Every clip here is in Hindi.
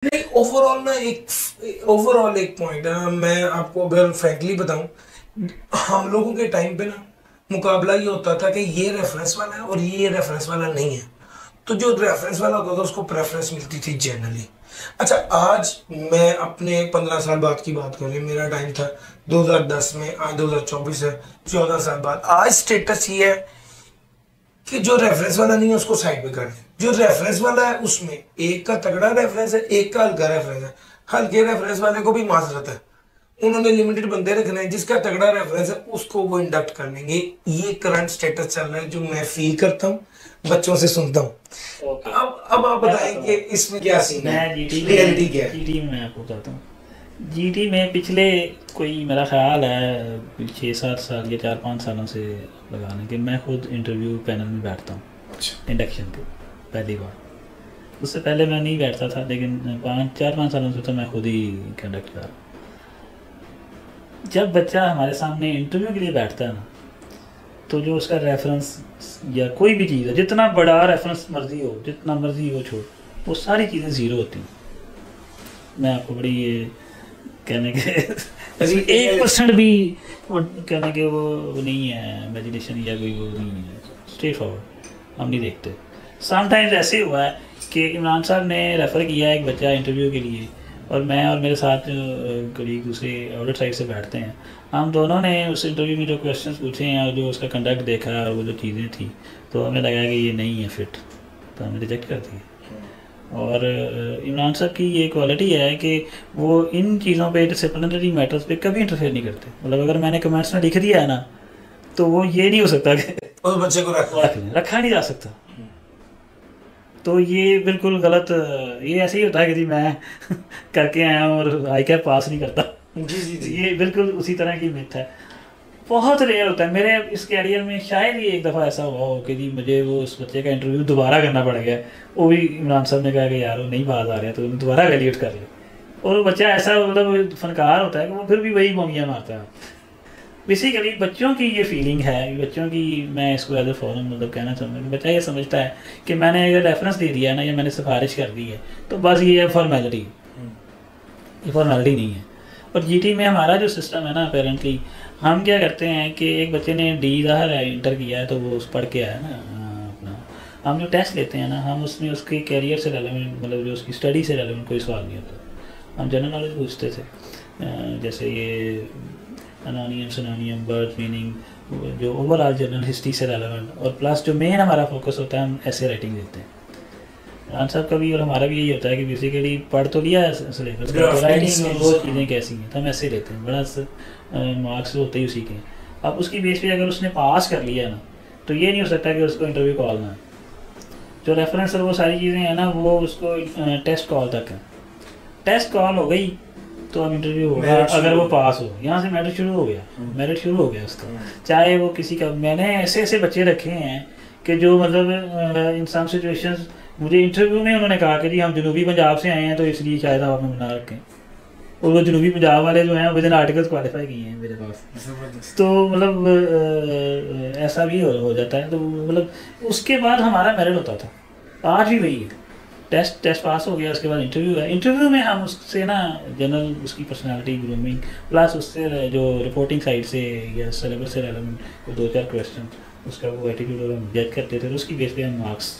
नहीं, ओवरऑल ना एक पॉइंट है ना, मैं आपको अगर फ्रैंकली बताऊं, हम लोगों के टाइम पे ना मुकाबला ये होता था कि ये रेफरेंस वाला है और ये रेफरेंस वाला नहीं है। तो जो रेफरेंस वाला होता था उसको प्रेफरेंस मिलती थी जनरली। अच्छा, आज मैं अपने 15 साल बाद की बात करें, मेरा टाइम था 2010 में, आज 2024 है, 14 साल बाद। आज स्टेटस ये है कि जो रेफरेंस वाला नहीं है उसको साइड पे कर दें। जो रेफरेंस वाला है उसमें एक का तगड़ा रेफरेंस है, एक का हल्का रेफरेंस है। हल्के रेफरेंस वाले को भी माजरत है, उन्होंने लिमिटेड बंदे रखने हैं। जिसका तगड़ा रेफरेंस है उसको वो इंडक्ट कर लेंगे। ये करंट स्टेटस चल रहा है जो मैं फील करता हूँ, बच्चों से सुनता हूँ। ओके, अब आप बताएं कि इसमें क्या सीन है, मैं जीटी रियलिटी क्या है? जीटी में मैं आपको बताता हूँ। जीटी में पिछले कोई मेरा ख्याल है 6-7 साल या 4-5 सालों से लगा लें कि मैं खुद इंटरव्यू पैनल में बैठता हूँ। अच्छा। इंडक्शन पे पहली बार, उससे पहले मैं नहीं बैठता था, लेकिन 4-5 सालों से तो मैं खुद ही कंडक्ट कर रहा हूँ। जब बच्चा हमारे सामने इंटरव्यू के लिए बैठता है ना, तो जो उसका रेफरेंस या कोई भी चीज़ है, जितना बड़ा रेफरेंस मर्जी हो, जितना मर्जी हो छोड़, वो सारी चीज़ें ज़ीरो होती हैं। मैं आपको बड़ी ये कहने के 1% भी कहने के वो नहीं है, इमेजिनेशन या कोई वो नहीं है, स्ट्रेट फॉरवर्ड हम नहीं देखते। समटाइम्स ऐसे हुआ है कि इमरान साहब ने रेफ़र किया एक बच्चा इंटरव्यू के लिए, और मैं और मेरे साथ कलीग दूसरे ऑडिट साइड से बैठते हैं, हम दोनों ने उस इंटरव्यू में जो क्वेश्चंस पूछे हैं और जो उसका कंडक्ट देखा और वो जो चीज़ें थी, तो हमें लगा कि ये नहीं है फिट, तो हमने रिजेक्ट कर दिया। और इमरान साहब की ये क्वालिटी है कि वो इन चीज़ों पे, डिसिप्लिनरी मैटर्स पे कभी इंटरफेयर नहीं करते। मतलब अगर मैंने कमेंट्स में लिख दिया है ना, तो वो ये नहीं हो सकता कि उस बच्चे को रखा नहीं जा सकता। तो ये बिल्कुल गलत, ये ऐसे ही होता है कि जी मैं करके आया हूँ और आई कैप पास नहीं करता। जी जी जी। ये बिल्कुल उसी तरह की मिथ है। बहुत रेयर होता है। मेरे इस कैरियर में शायद ही एक दफ़ा ऐसा हुआ हो कि जी मुझे वो उस बच्चे का इंटरव्यू दोबारा करना पड़ गया। वो भी इमरान साहब ने कहा कि यार वो नहीं बात आ रहा है तो दोबारा वैल्यूएट कर ले। और वो बच्चा ऐसा मतलब फनकार होता है कि वो फिर भी वही मोंगियाँ मारता है। बेसिकली बच्चों की ये फीलिंग है, बच्चों की, मैं इसको एज ए फॉरन मतलब कहना चाहूँगा कि बच्चा ये समझता है कि मैंने अगर रेफरेंस दे दिया है ना, या मैंने सिफारिश कर दी है, तो बस ये फॉर्मेलिटी, ये फॉर्मेलिटी नहीं है। और जीटी में हमारा जो सिस्टम है ना, अपेरेंटली हम क्या करते हैं कि एक बच्चे ने डी ज़ाहिर है इंटर किया है, तो वो उस पढ़ के आया ना अपना, हम जो टेस्ट लेते हैं ना, हम उसमें उसके कैरियर से रेलेवेंट, मतलब जो उसकी स्टडी से रेलेवेंट कोई सवाल नहीं होता। हम जनरल नॉलेज पूछते थे, जैसे ये अनोनियम सिनोनियम वर्ड मीनिंग, जो ओवरऑल जनरल हिस्ट्री से रेलेवेंट, और प्लस जो मेन हमारा फोकस होता है, हम ऐसे राइटिंग देते हैं। आंसर का भी और हमारा भी यही होता है कि बेसिकली पढ़ तो लिया है सिलेबस, राइटिंग और वो चीज़ें कैसी हैं, तो हम ऐसे लेते हैं। बड़ा मार्क्स होते ही उसी के। अब उसकी बेस पे अगर उसने पास कर लिया ना, तो ये नहीं हो सकता कि उसको इंटरव्यू कॉल ना, जो रेफरेंस और वो सारी चीज़ें हैं ना, वो उसको टेस्ट कॉल तक है। टेस्ट कॉल हो गई तो अब इंटरव्यू होगा, अगर वो पास हो, यहाँ से मेरिट शुरू हो गया, मेरिट शुरू हो गया उसका। चाहे वो किसी का, मैंने ऐसे ऐसे बच्चे रखे हैं कि जो मतलब इन सम सिचुएशंस, मुझे इंटरव्यू में उन्होंने कहा कि जी हम जनूबी पंजाब से आए हैं तो इसलिए शायद आप हमें बना रखें, और वो जनूबी पंजाब वाले जो हैं विद इन आर्टिकल्स क्वालिफाई किए हैं मेरे पास। तो मतलब ऐसा भी हो जाता है। तो मतलब उसके बाद हमारा मेरिट होता था, आज भी वही है। टेस्ट पास हो गया, उसके बाद इंटरव्यू है। इंटरव्यू में हम उससे ना जनरल उसकी पर्सनालिटी ग्रूमिंग, प्लस उससे जो रिपोर्टिंग साइड से या सिलेबस से रेलेवेंट कोई 2-4 क्वेश्चन, उसका वो एटीट्यूड और हम जज करते थे, तो उसकी बेस पे हम मार्क्स,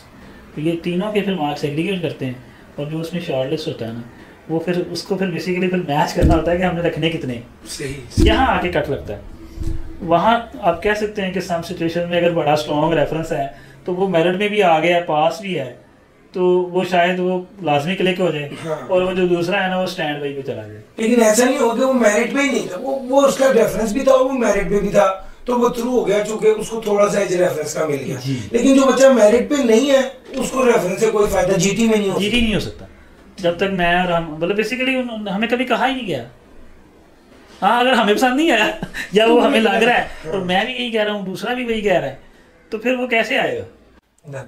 तो ये तीनों के फिर मार्क्स एग्रीगेट करते हैं। और जो उसमें शॉर्ट लिस्ट होता है ना, वो फिर उसको फिर बेसिकली फिर मैच करना होता है कि हमने रखने कितने। सही। यहाँ आके कट लगता है। वहाँ आप कह सकते हैं कि सम सिचुएशन में अगर बड़ा स्ट्रॉन्ग रेफरेंस है तो वो मेरिट में भी आ गया, पास भी है, तो वो शायद वो लाजमी क्लिक हो जाए। हाँ। और वो जो दूसरा है ना, वो स्टैंड बाई पे चला जाए। लेकिन ऐसा नहीं हो गया, वो मेरिट पे ही नहीं था, वो उसका रेफरेंस भी था, वो मेरिट पे भी था, तो वो थ्रू हो गया चूंकि उसको थोड़ा सा एज रेफरेंस का मिल गया। लेकिन जो बच्चा मेरिट पे नहीं है उसको रेफरेंस से कोई फायदा जीटी में नहीं हो, जीटी नहीं हो सकता जब तक मैं और हम, मतलब बेसिकली हमें कभी कहा ही नहीं गया। हाँ, अगर हमें पसंद नहीं आया या वो हमें लग रहा है, और मैं भी यही कह रहा हूँ, दूसरा भी वही कह रहा है, तो फिर वो कैसे आएगा।